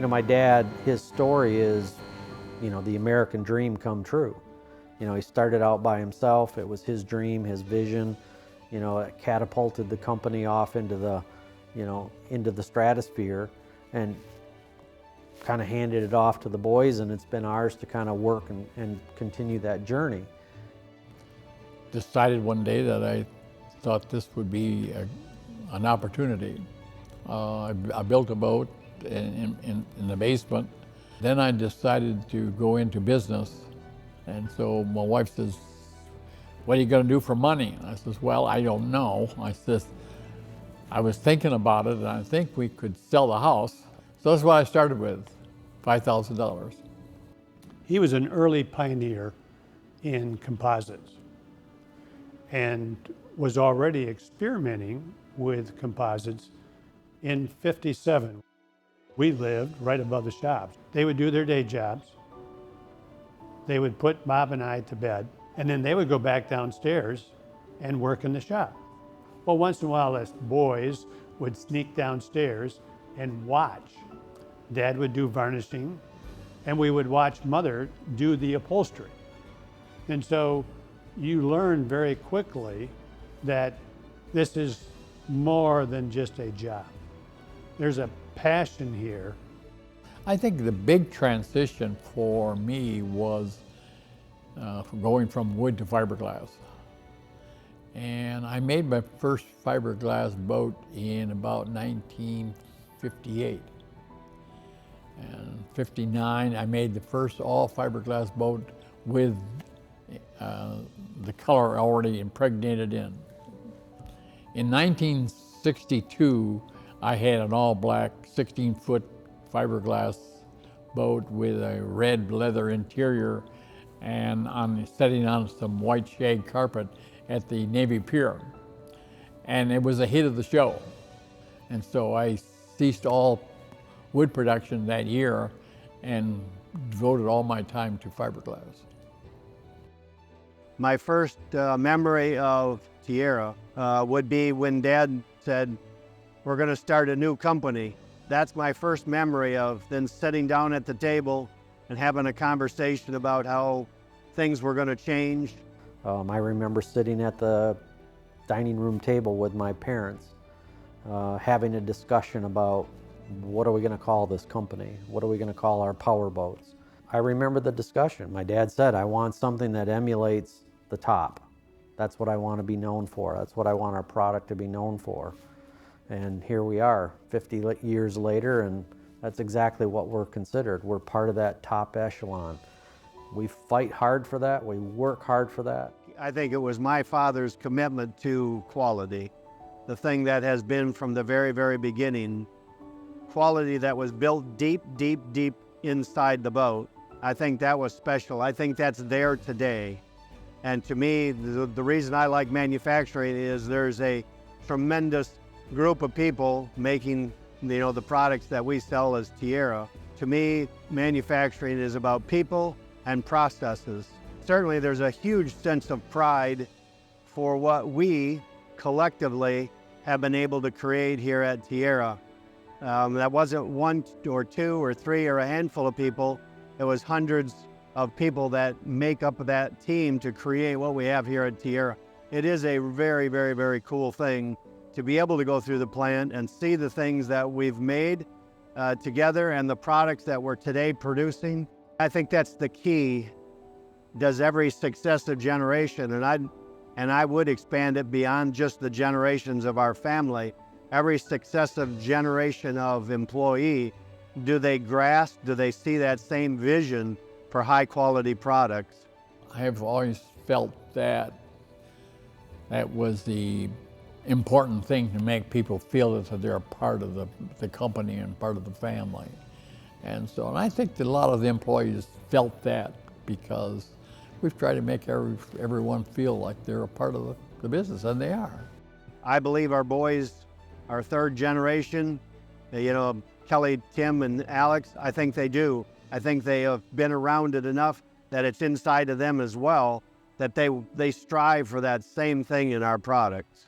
My dad, his story is, the American dream come true. He started out by himself. It was his dream, his vision. It catapulted the company off into the stratosphere, and kind of handed it off to the boys, and it's been ours to kind of work and continue that journey. Decided one day that I thought this would be an opportunity. I built a boat in the basement. Then I decided to go into business. And so my wife says, "What are you going to do for money?" And I says, "Well, I don't know." I says, "I was thinking about it, and I think we could sell the house." So that's what I started with, $5,000. He was an early pioneer in composites and was already experimenting with composites in '57. We lived right above the shops. They would do their day jobs. They would put Bob and I to bed, and then they would go back downstairs and work in the shop. Well, once in a while, us boys would sneak downstairs and watch. Dad would do varnishing, and we would watch Mother do the upholstery. And so you learn very quickly that this is more than just a job. There's a passion here. I think the big transition for me was going from wood to fiberglass. And I made my first fiberglass boat in about 1958. And 59, I made the first all fiberglass boat with the color already impregnated in. In 1962, I had an all black 16-foot fiberglass boat with a red leather interior and setting on some white shag carpet at the Navy Pier. And it was a hit of the show. And so I ceased all wood production that year and devoted all my time to fiberglass. My first memory of Tiara would be when Dad said, "We're going to start a new company." That's my first memory of then sitting down at the table and having a conversation about how things were going to change. I remember sitting at the dining room table with my parents, having a discussion about what are we going to call this company? What are we going to call our power boats? I remember the discussion. My dad said, "I want something that emulates the top. That's what I want to be known for. That's what I want our product to be known for." And here we are, 50 years later, and that's exactly what we're considered. We're part of that top echelon. We fight hard for that. We work hard for that. I think it was my father's commitment to quality, the thing that has been from the very, very beginning. Quality that was built deep, deep, deep inside the boat. I think that was special. I think that's there today. And to me, the reason I like manufacturing is there's a tremendous group of people making the products that we sell as Tiara. To me, manufacturing is about people and processes. Certainly there's a huge sense of pride for what we collectively have been able to create here at Tiara. That wasn't one or two or three or a handful of people. It was hundreds of people that make up that team to create what we have here at Tiara. It is a very, very, very cool thing to be able to go through the plant and see the things that we've made together and the products that we're today producing. I think that's the key. Does every successive generation, and I would expand it beyond just the generations of our family, every successive generation of employee, do they grasp, do they see that same vision for high quality products? I have always felt that was the important thing to make people feel that they're a part of the company and part of the family. And I think that a lot of the employees felt that because we've tried to make everyone feel like they're a part of the business, and they are. I believe our boys, our third generation, Kelly, Tim, and Alex, I think they do. I think they have been around it enough that it's inside of them as well, that they strive for that same thing in our products.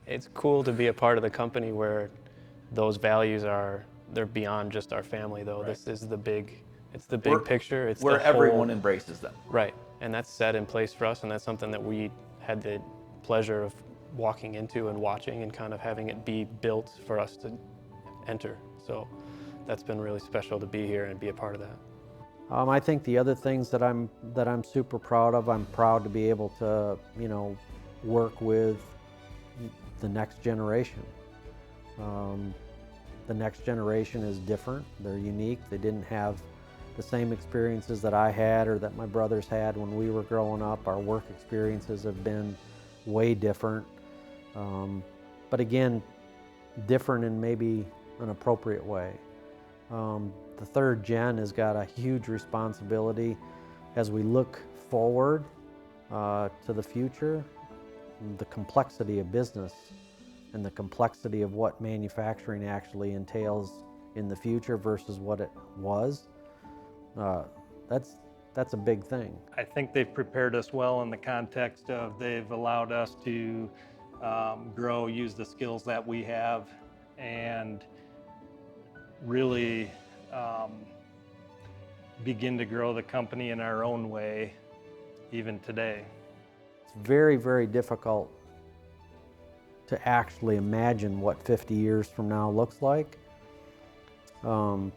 It's cool to be a part of the company where those values are they're beyond just our family, though. Right. This is the big, it's the big picture. It's where the whole, everyone embraces them. right, and that's set in place for us, and that's something that we had the pleasure of walking into and watching and kind of having it be built for us to enter. So that's been really special to be here and be a part of that. I think the other things that I'm super proud of, I'm proud to be able to, you know, work with the next generation. The next generation is different. They're unique. They didn't have the same experiences that I had or that my brothers had when we were growing up. Our work experiences have been way different. But again, different in maybe an appropriate way. The third gen has got a huge responsibility as we look forward to the future, the complexity of business and the complexity of what manufacturing actually entails in the future versus what it was. That's a big thing. I think they've prepared us well in the context of they've allowed us to grow, use the skills that we have, and really begin to grow the company in our own way, even today. It's very, very difficult to actually imagine what 50 years from now looks like. But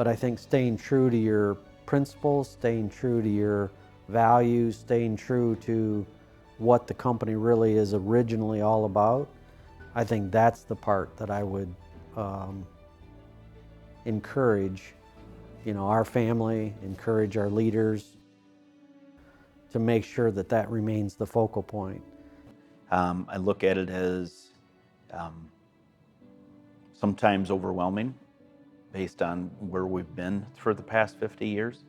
I think staying true to your principles, staying true to your values, staying true to what the company really is originally all about, I think that's the part that I would encourage, you know, our family, encourage our leaders to make sure that that remains the focal point. I look at it as sometimes overwhelming based on where we've been for the past 50 years.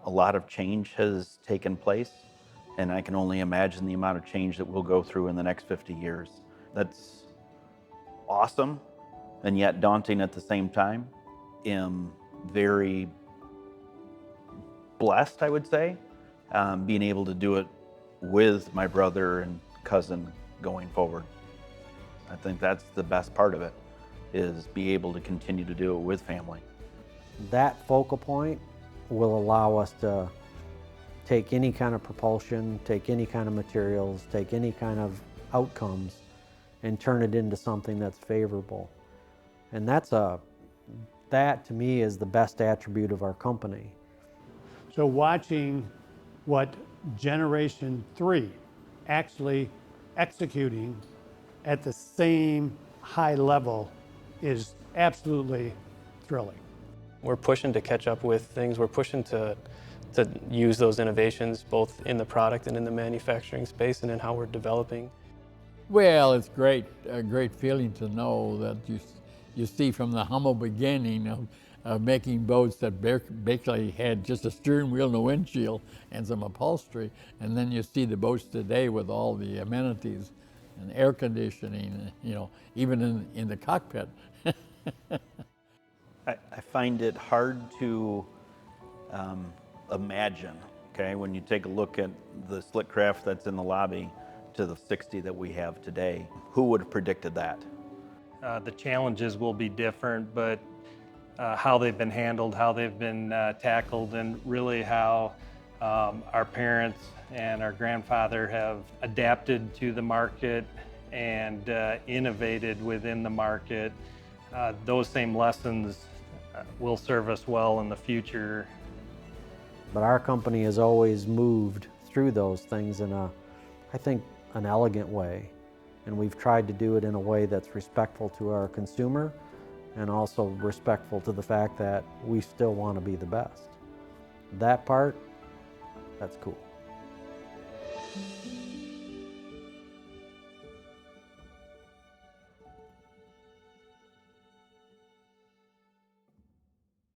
A lot of change has taken place, and I can only imagine the amount of change that we'll go through in the next 50 years. That's awesome and yet daunting at the same time. I'm very blessed, I would say, being able to do it with my brother and cousin going forward. I think that's the best part of it, is be able to continue to do it with family. That focal point will allow us to take any kind of propulsion, take any kind of materials, take any kind of outcomes and turn it into something that's favorable. And that to me is the best attribute of our company. So watching what Generation 3 actually executing at the same high level is absolutely thrilling. We're pushing to catch up with things. We're pushing to use those innovations both in the product and in the manufacturing space and in how we're developing. Well, it's a great feeling to know that you see from the humble beginning of making boats that basically had just a steering wheel and a windshield and some upholstery, and then you see the boats today with all the amenities and air conditioning, you know, even in the cockpit. I find it hard to imagine, okay, when you take a look at the Slikkers that's in the lobby to the 60 that we have today. Who would have predicted that? The challenges will be different, but how they've been handled, how they've been tackled, and really how our parents and our grandfather have adapted to the market and innovated within the market. Those same lessons will serve us well in the future. But our company has always moved through those things in I think, an elegant way. And we've tried to do it in a way that's respectful to our consumer and also respectful to the fact that we still want to be the best. That part, that's cool.